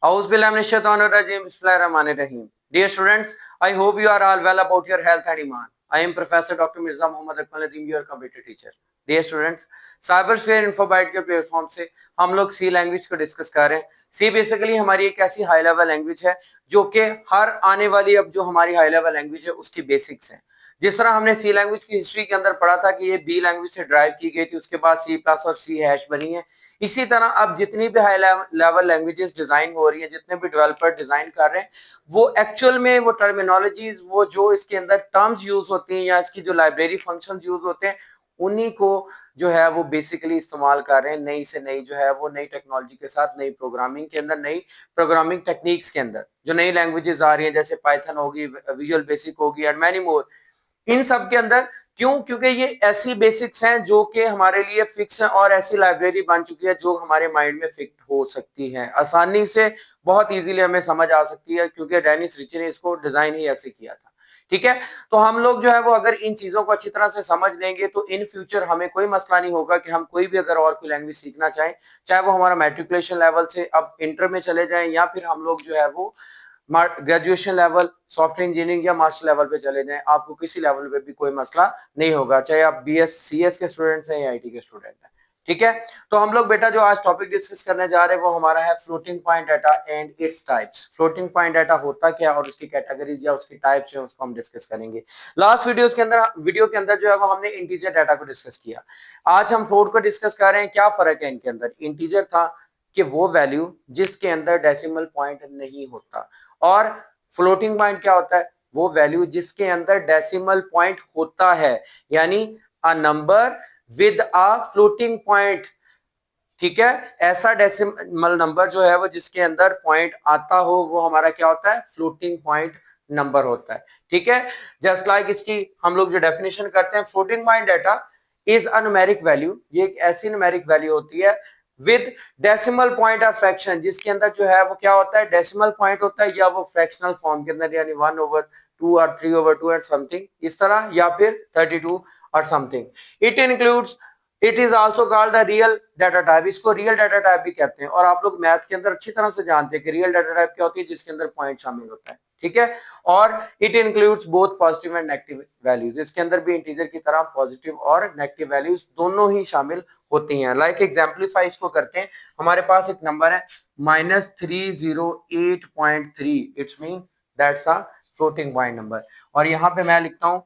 Auzubillahiminash-shaytanir-rajim. Bismillahir-rahmanir-rahim. Dear students, I hope you are all well about your health and iman. I am Professor Dr. Mirza Muhammad Akmal Nadeem, your computer teacher. Dear students, साइबरस्फीयर इन्फोबाइट के platform से हम लोग सी language को discuss कर रहे हैं। See basically हमारी एक ऐसी हाई लेवल लैंग्वेज है जो कि हर आने वाली अब जो हमारी हाई लेवल लैंग्वेज है उसकी बेसिक्स है। जिस तरह हमने सी लैंग्वेज की हिस्ट्री के अंदर पढ़ा था कि ये बी लैंग्वेज से ड्राइव की गई थी, उसके बाद सी प्लस और सी हैश बनी है। इसी तरह अब जितनी भी हाई लेवल लैंग्वेजेस डिजाइन हो रही है, जितने भी डेवलपर डिजाइन कर रहे हैं, वो एक्चुअल में वो टर्मिनोलॉजीज, वो जो इसके अंदर टर्म्स यूज होती हैं या इसकी जो लाइब्रेरी फंक्शंस यूज होते हैं, उन्हीं को जो है वो बेसिकली इस्तेमाल कर रहे हैं। नई से नई जो है वो नई टेक्नोलॉजी के साथ, नई प्रोग्रामिंग के अंदर, नई प्रोग्रामिंग टेक्निक्स के अंदर जो नई लैंग्वेजेस आ रही हैं, जैसे पाइथन होगी, विजुअल बेसिक होगी एंड मैनी मोर। इन सब के अंदर क्यों? क्योंकि ये ऐसी बेसिक्स हैं जो कि हमारे लिए फिक्स है और ऐसी लाइब्रेरी बन चुकी है जो हमारे माइंड में फिट हो सकती है, आसानी से बहुत इजीली हमें समझ आ सकती है, क्योंकि डेनिस रिची ने इसको डिजाइन ही ऐसे किया था। ठीक है, तो हम लोग जो है वो अगर इन चीजों को अच्छी तरह से समझ लेंगे तो इन फ्यूचर हमें कोई मसला नहीं होगा कि हम कोई भी अगर और कोई लैंग्वेज सीखना चाहें, चाहे वो हमारा मैट्रिकुलेशन लेवल से अब इंटर में चले जाएं या फिर हम लोग जो है वो ग्रेजुएशन लेवल, सॉफ्टवेयर इंजीनियरिंग या मास्टर लेवल पे चले जाएं, आपको किसी लेवल पे भी कोई मसला नहीं होगा, चाहे आप बीएस सीएस के स्टूडेंट्स हैं या आईटी के स्टूडेंट हैं। ठीक है, तो हम लोग बेटा जो आज टॉपिक डिस्कस करने जा रहे हैं वो हमारा है floating point data and its types. Floating point data होता क्या और उसकी कैटेगरीज या उसकी टाइप्स है, उसको हम डिस्कस करेंगे। लास्ट वीडियो के अंदर जो है वो हमने इंटीजर डाटा को डिस्कस किया। आज हम फ्लोट को डिस्कस कर रहे हैं। क्या फर्क है इनके अंदर? इंटीजर था कि वो वैल्यू जिसके अंदर डेसिमल पॉइंट नहीं होता, और फ्लोटिंग पॉइंट क्या होता है? वो वैल्यू जिसके अंदर डेसिमल पॉइंट होता है, यानी a number with a floating point. ठीक है, ऐसा डेसिमल नंबर जो है वो जिसके अंदर पॉइंट आता हो वो हमारा क्या होता है? फ्लोटिंग पॉइंट नंबर होता है। ठीक है, जस्ट लाइक इसकी हम लोग जो डेफिनेशन करते हैं, floating point data is a numeric value, ये एक ऐसी न्यूमेरिक वैल्यू होती है with decimal point of fraction, जिसके अंदर जो है वो क्या होता है? डेसिमल पॉइंट होता है, या वो फ्रैक्शनल फॉर्म के अंदर, यानी 1/2 और 3/2 एंड समथिंग इस तरह, या फिर 32 और something. It includes, it is also called the real data type. इसको रियल डाटा टाइप भी कहते हैं, और आप लोग मैथ के अंदर अच्छी तरह से जानते हैं कि रियल डाटा टाइप क्या होती है, जिसके अंदर पॉइंट शामिल होता है। ठीक है, और it includes both positive and negative values. इसके अंदर भी इंटीजर की तरह पॉजिटिव और नेगेटिव वैल्यूज दोनों ही शामिल होती हैं। लाइक एग्जाम्पलीफाई इसको करते हैं। हमारे पास एक नंबर है -308.3, it's mean that's a floating point number, और यहां पे मैं लिखता हूं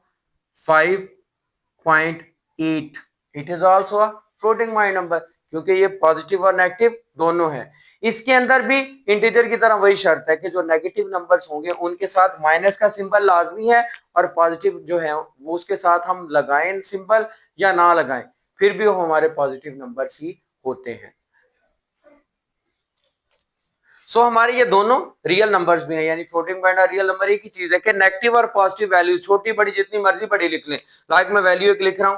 5.8, it is also a floating point number, क्योंकि ये पॉजिटिव और नेगेटिव दोनों है। इसके अंदर भी इंटीजर की तरह वही शर्त है कि जो नेगेटिव नंबर्स होंगे उनके साथ माइनस का सिंबल लाजमी है, और पॉजिटिव जो है वो उसके साथ हम लगाएं सिंबल या ना लगाएं, फिर भी वो हमारे पॉजिटिव नंबर्स ही होते हैं। हमारे ये दोनों रियल नंबर्स भी हैं, यानी फ्लोटिंग पॉइंट और रियल नंबर एक ही चीज है कि नेगेटिव और पॉजिटिव वैल्यू छोटी बड़ी जितनी मर्जी बड़ी लिख लें। लाइक मैं वैल्यू एक लिख रहा हूं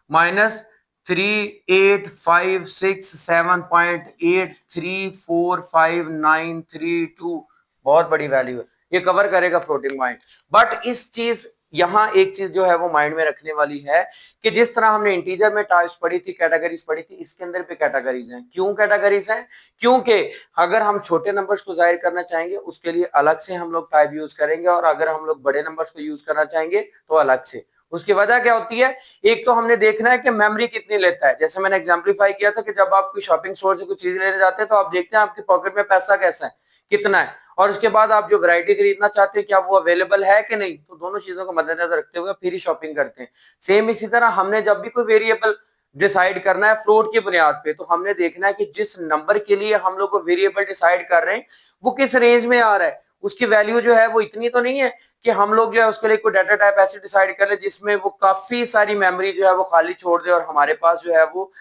-38567.834592, बहुत बड़ी वैल्यू है, ये कवर करेगा फ्लोटिंग पॉइंट। बट इस चीज यहां एक चीज जो है वो माइंड में रखने वाली है कि जिस तरह हमने इंटीजर में टाइप्स पढ़ी थी, कैटेगरीज पढ़ी थी, इसके अंदर भी कैटेगरीज हैं। क्यों कैटेगरीज हैं? क्योंकि अगर हम छोटे नंबर्स को जाहिर करना चाहेंगे उसके लिए अलग से हम लोग टाइप यूज करेंगे, और अगर हम लोग बड़े नंबर्स को यूज करना चाहेंगे तो अलग से। उसकी वजह क्या होती है? एक तो हमने देखना है कि मेमोरी कितनी लेता है। जैसे मैंने एग्जांपलीफाई किया था कि जब आप कोई शॉपिंग स्टोर से कुछ चीज लेने जाते हैं तो आप देखते हैं आपके पॉकेट में पैसा कैसा है, कितना है, और उसके बाद आप जो वैरायटी खरीदना चाहते हैं क्या वो अवेलेबल है कि नहीं, तो दोनों चीजों को मद्देनजर रखते हुए फिर ही शॉपिंग करते हैं। सेम इसी तरह हमने जब भी कोई वेरिएबल डिसाइड करना है फ्लोट की बुनियाद पे, तो हमने देखना है कि जिस नंबर के लिए हम लोग को वेरिएबल डिसाइड कर रहे हैं वो किस रेंज में आ रहा है, उसकी वैल्यू जो है वो इतनी तो नहीं है कि हम लोग जो है उसके लिए कोई डाटा टाइप ऐसे डिसाइड कर ले जिसमें वो काफी सारी मेमोरी जो है वो खाली छोड़ दे और हमारे पास जो है वो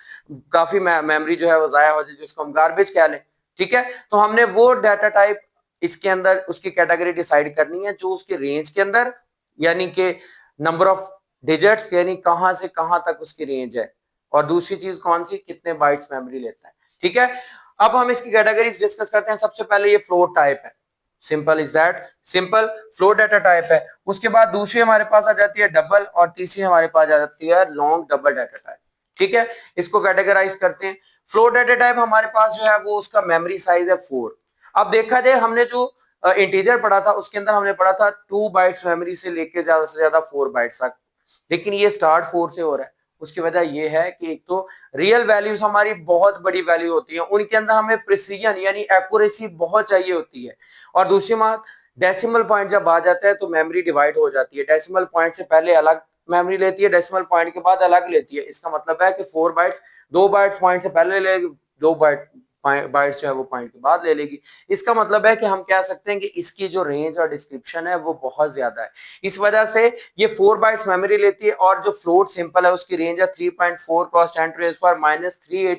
काफी मेमोरी जो है वो जाया हो जाए, जिसको हम गार्बेज कह लें। ठीक है, तो हमने वो डाटा टाइप इसके अंदर उसकी कैटेगरी डिसाइड करनी है जो उसके रेंज के अंदर, यानी कि नंबर ऑफ डिजिट्स, यानी कहां से कहां तक उसकी रेंज है, और दूसरी चीज कौन सी, कितने बाइट्स मेमोरी लेता है। ठीक है, अब हम इसकी कैटेगरीज डिस्कस करते हैं। सबसे पहले ये फ्लोट टाइप है, simple is that, simple float data type है। उसके बाद दूसरी हमारे पास आ जाती है डबल, और तीसरी हमारे पास आ जाती है लॉन्ग डबल डाटा टाइप। ठीक है, इसको कैटेगराइज करते हैं। फ्लोट डाटा टाइप हमारे पास जो है वो उसका मेमोरी साइज है 4। अब देखा जाए हमने जो इंटीजर पढ़ा था उसके अंदर हमने पढ़ा था 2 बाइट्स मेमोरी से लेके ज्यादा से ज्यादा 4 बाइट्स तक, लेकिन ये स्टार्ट 4 से हो रहा है। उसकी वजह ये है कि एक तो रियल वैल्यूज हमारी बहुत बड़ी वैल्यू होती है, उनके अंदर हमें प्रिसीजन यानी एक्यूरेसी बहुत चाहिए होती है। और दूसरी बात, डेसिमल पॉइंट जब आ जाता है तो मेमोरी डिवाइड हो जाती है, डेसिमल पॉइंट से पहले अलग मेमोरी लेती है, डेसिमल पॉइंट के बाद अलग लेती है। इसका मतलब है कि 4 बाइट्स 2 बाइट्स पॉइंट से पहले लेगी, 2 बाइट्स जो है वो पॉइंट के बाद ले लेगी। इसका मतलब है कि हम कह सकते हैं कि इसकी जो रेंज और डिस्क्रिप्शन है वो बहुत ज्यादा है। इस वजह से ये 4 बाइट्स मेमोरी लेती है, और जो फ्लोट सिंपल है उसकी रेंज है 3.4 क्रॉस 10⁻³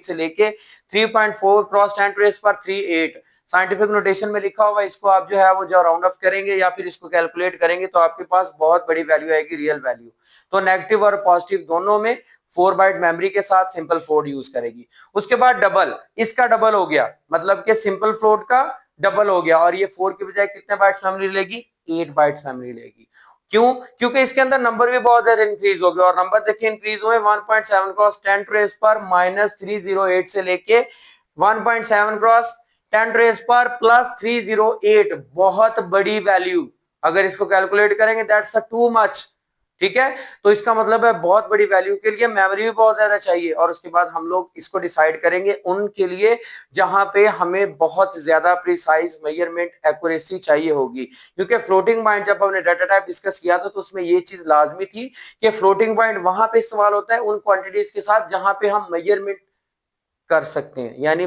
से लेके 3.4 क्रॉस 10⁻38। साइंटिफिक नोटेशन में लिखा हुआ, इसको आप जो है वो जो राउंड ऑफ करेंगे या फिर इसको कैलकुलेट करेंगे तो आपके पास बहुत बड़ी वैल्यू आएगी, रियल वैल्यू। तो नेगेटिव और पॉजिटिव दोनों में 4 बाइट मेमोरी के साथ सिंपल फ्लोट यूज करेगी। उसके बाद डबल, इसका डबल हो गया, मतलब कि सिंपल फ्लोट का डबल हो गया, और ये 4 के बजाय कितने बाइट्स मेमोरी लेगी, 8 बाइट्स मेमोरी लेगी। क्यों? क्योंकि इसके अंदर नंबर भी बहुत ज्यादा इंक्रीज हो गया, और नंबर देखिए इंक्रीज हुए 1.7 क्रॉस 10⁻³ से लेके 1.7 क्रॉस 10⁻+308। बहुत बड़ी वैल्यू, अगर इसको कैलकुलेट करेंगे दैट्स टू मच। ठीक है, तो इसका मतलब है बहुत बड़ी वैल्यू के लिए मेमोरी भी बहुत ज्यादा चाहिए। और उसके बाद हम लोग इसको डिसाइड करेंगे उनके लिए जहां पे हमें बहुत ज्यादा प्रिसाइज मेजरमेंट एक्यूरेसी चाहिए होगी, क्योंकि फ्लोटिंग पॉइंट जब हमने डाटा टाइप डिस्कस किया था तो उसमें ये चीज लाजमी थी कि फ्लोटिंग पॉइंट वहां पे इस्तेमाल होता है उन क्वांटिटीज के साथ जहां पे हम मेजरमेंट कर सकते हैं, यानी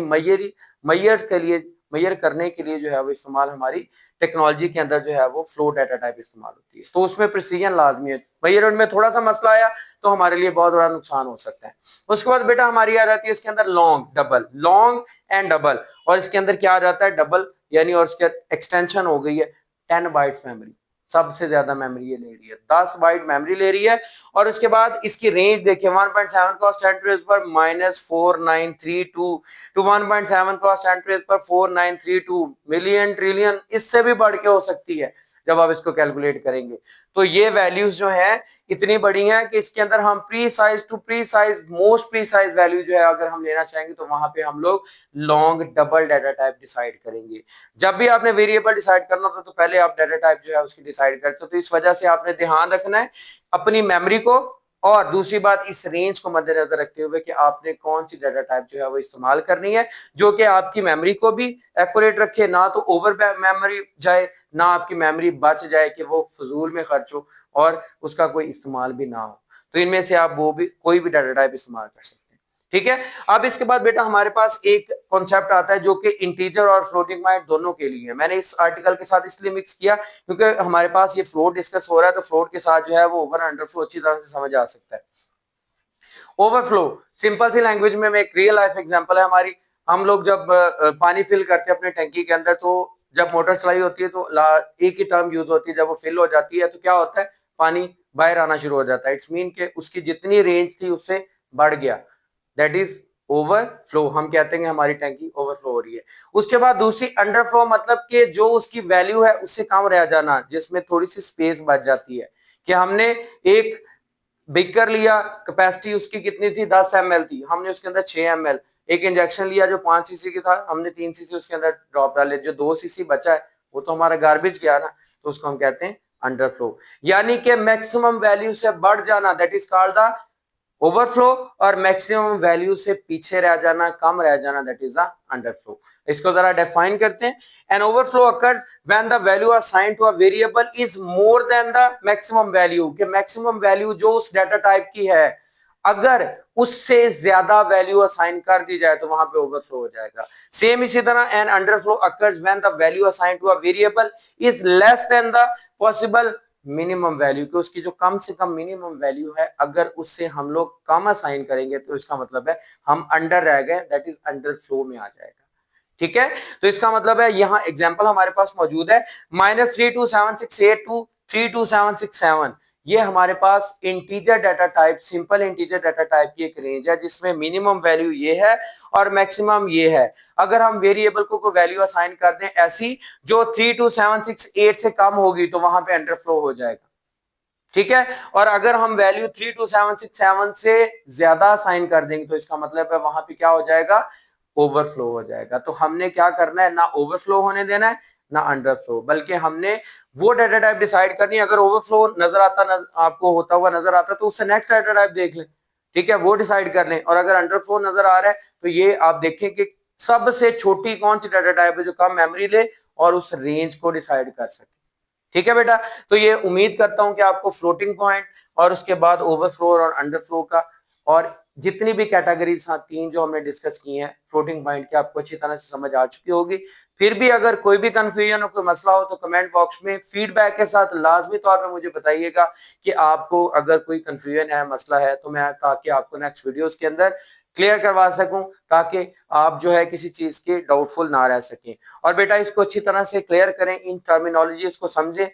मैयर करने के लिए जो है वो इस्तेमाल हमारी टेक्नोलॉजी के अंदर जो है वो फ्लो डाटा टाइप इस्तेमाल होती है। तो उसमें प्रिसीजन लाजमी है, मेजरमेंट में थोड़ा सा मसला आया तो हमारे लिए बहुत बड़ा नुकसान हो सकता है। उसके बाद बेटा हमारी आ जाती है इसके अंदर long double, long and double, और इसके अंदर क्या आ जाता है डबल, यानी और इसके एक्सटेंशन हो गई है 10 बाइट्स मेमोरी। सबसे ज्यादा मेमोरी ये ले रही है, 10 बाइट मेमोरी ले रही है। और उसके बाद इसकी रेंज देखिए 1.7 cross 10⁻⁻⁴932 to 1.7 cross 10⁻⁴932 million trillion, इससे भी बढ़ के हो सकती है जब आप इसको कैलकुलेट करेंगे। तो ये वैल्यूज जो है इतनी बड़ी हैं कि इसके अंदर हम precise to precise most precise value जो है अगर हम लेना चाहेंगे तो वहां पे हम लोग long double data type decide करेंगे। जब भी आपने वेरिएबल डिसाइड करना होता तो पहले आप डाटा टाइप जो है उसकी डिसाइड करते हो। तो इस वजह से आपने ध्यान रखना है अपनी मेमोरी को, और दूसरी बात इस रेंज को मद्देनजर रखते हुए कि आपने कौन सी डाटा टाइप जो है वो इस्तेमाल करनी है जो कि आपकी मेमोरी को भी एक्यूरेट रखे, ना तो ओवर मेमोरी जाए, ना आपकी मेमोरी बच जाए कि वो फजूल में खर्च हो और उसका कोई इस्तेमाल भी ना हो। तो इनमें से आप वो भी कोई भी डाटा टाइप इस्तेमाल कर सकते हैं। ठीक है, अब इसके बाद बेटा हमारे पास एक कॉन्सेप्ट आता है जो कि इंटीजर और फ्लोटिंग पॉइंट दोनों के लिए है। मैंने इस आर्टिकल के साथ इसलिए मिक्स किया क्योंकि हमारे पास ये फ्लोट डिस्कस हो रहा है, तो फ्लोट के साथ जो है वो ओवर अंडरफ्लो अच्छी तरह से समझ आ सकता है। ओवरफ्लो सिंपल सी लैंग्वेज में एक रियल लाइफ एग्जांपल है हमारी। हम लोग जब पानी फिल करते हैं अपने टंकी के अंदर, तो जब मोटर चलाई होती है तो एक ही टर्म यूज होती है, जब वो फिल हो जाती है तो क्या होता है, पानी बाहर आना शुरू हो जाता है। इट्स मीन के उसकी जितनी रेंज थी उससे बढ़ गया, दैट इज ओवरफ्लो। हम कहते हैं हमारी टैंकी ओवरफ्लो हो रही है। उसके बाद दूसरी अंडरफ्लो, मतलब कि जो उसकी वैल्यू है उससे कम रह जाना, जिसमें थोड़ी सी स्पेस बच जाती है। कि हमने एक बिकर लिया, कैपेसिटी उसकी कितनी थी 10 ml थी, हमने उसके अंदर 6 ml, एक इंजेक्शन लिया जो 5 सीसी की था, हमने 3 सीसी उसके अंदर ड्रॉप डाले, जो 2 सीसी बचा है वो तो हमारा गार्बेज गया ना, तो उसको हम कहते हैं अंडरफ्लो। यानी कि मैक्सिमम वैल्यू से बढ़ जाना, that is called the overflow, और मैक्सिमम वैल्यू से पीछे रह जाना, कम रह जाना, दैट इज द अंडरफ्लो। इसको जरा डिफाइन करते हैं। An overflow occurs when the value assigned to a variable is more than the maximum value, कि मैक्सिमम वैल्यू जो उस डाटा टाइप की है अगर उससे ज्यादा वैल्यू असाइन कर दी जाए तो वहां पे ओवरफ्लो हो जाएगा। सेम इसी तरह an underflow occurs when the value assigned to a variable is less than the possible minimum value, कि उसकी जो कम से कम मिनिमम वैल्यू है अगर उससे हम लोग कम असाइन करेंगे तो इसका मतलब है हम अंडर रह गए, दैट इज अंडर फ्लो में आ जाएगा। ठीक है, तो इसका मतलब है यहां एग्जांपल हमारे पास मौजूद है -32768232767। ये हमारे पास integer data type, simple integer data type की एक रेंज है जिसमें मिनिमम वैल्यू ये है और मैक्सिमम ये है। अगर हम वेरिएबल को कोई वैल्यू असाइन कर दें ऐसी जो 32768 से कम होगी तो वहां पे अंडरफ्लो हो जाएगा। ठीक है। और अगर हम वैल्यू 32767 से ज्यादा साइन कर देंगे तो इसका मतलब है वहां पे क्या हो जाएगा, ओवरफ्लो हो जाएगा। तो हमने क्या करना है, ना ओवरफ्लो होने देना है ना अंडरफ्लो, बल्कि हमने वो डाटा टाइप डिसाइड करनी है। अगर ओवरफ्लो नजर आता आपको होता हुआ नजर आता तो उससे नेक्स्ट डाटा टाइप देख लें, ठीक है, वो डिसाइड कर लें। और अगर अंडरफ्लो नजर आ रहा है तो ये आप देखें कि सबसे छोटी कौन सी डाटा टाइप है जो कम मेमोरी ले और उस रेंज को डिसाइड कर सके। ठीक है बेटा, तो ये उम्मीद करता हूं कि आपको फ्लोटिंग पॉइंट और उसके बाद ओवरफ्लो और अंडरफ्लो का और जितनी भी कैटेगरीज तीन जो हमने डिस्कस की हैं फ्लोटिंग पॉइंट की, आपको अच्छी तरह से समझ आ चुकी होगी। फिर भी अगर कोई भी कंफ्यूजन हो, कोई मसला हो तो कमेंट बॉक्स में फीडबैक के साथ लाजमी तौर पे मुझे बताइएगा कि आपको अगर कोई कंफ्यूजन है, मसला है, तो मैं ताकि आपको नेक्स्ट वीडियोस के अंदर क्लियर करवा सकूं, ताकि आप जो है किसी चीज के डाउटफुल ना रह सकें। और बेटा इसको अच्छी तरह से क्लियर करें, इन टर्मिनोलॉजीज को समझें,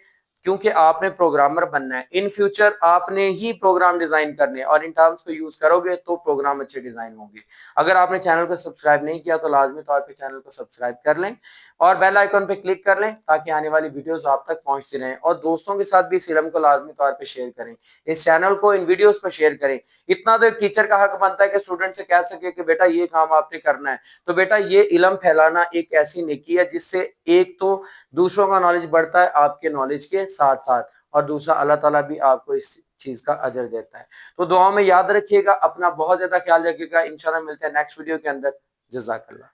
क्योंकि आपने प्रोग्रामर बनना है। इन फ्यूचर आपने ही प्रोग्राम डिजाइन करने और इन टर्म्स को यूज करोगे तो प्रोग्राम अच्छे डिजाइन होंगे। अगर आपने चैनल को सब्सक्राइब नहीं किया तो लाजमी तौर पे चैनल को सब्सक्राइब कर लें और बेल आइकन पे क्लिक कर लें ताकि आने वाली वीडियोस आप तक पहुंचती रहें। और दोस्तों के साथ भी इस इल्म को लाजमी तौर पे शेयर करें, इस चैनल को, इन वीडियोस पर शेयर करें। इतना तो एक टीचर का हक बनता है कि स्टूडेंट से कह सके कि बेटा ये काम आपने करना है। तो बेटा ये इल्म फैलाना एक ऐसी नेकी है जिससे एक तो दूसरों का नॉलेज बढ़ता है आपके नॉलेज के साथ साथ, और दूसरा अल्लाह ताला भी आपको इस चीज का अजर देता है। तो दुआओं में याद रखिएगा, अपना बहुत ज्यादा ख्याल रखिएगा। इंशाल्लाह मिलते हैं नेक्स्ट वीडियो के अंदर। जज़ाकल्लाह।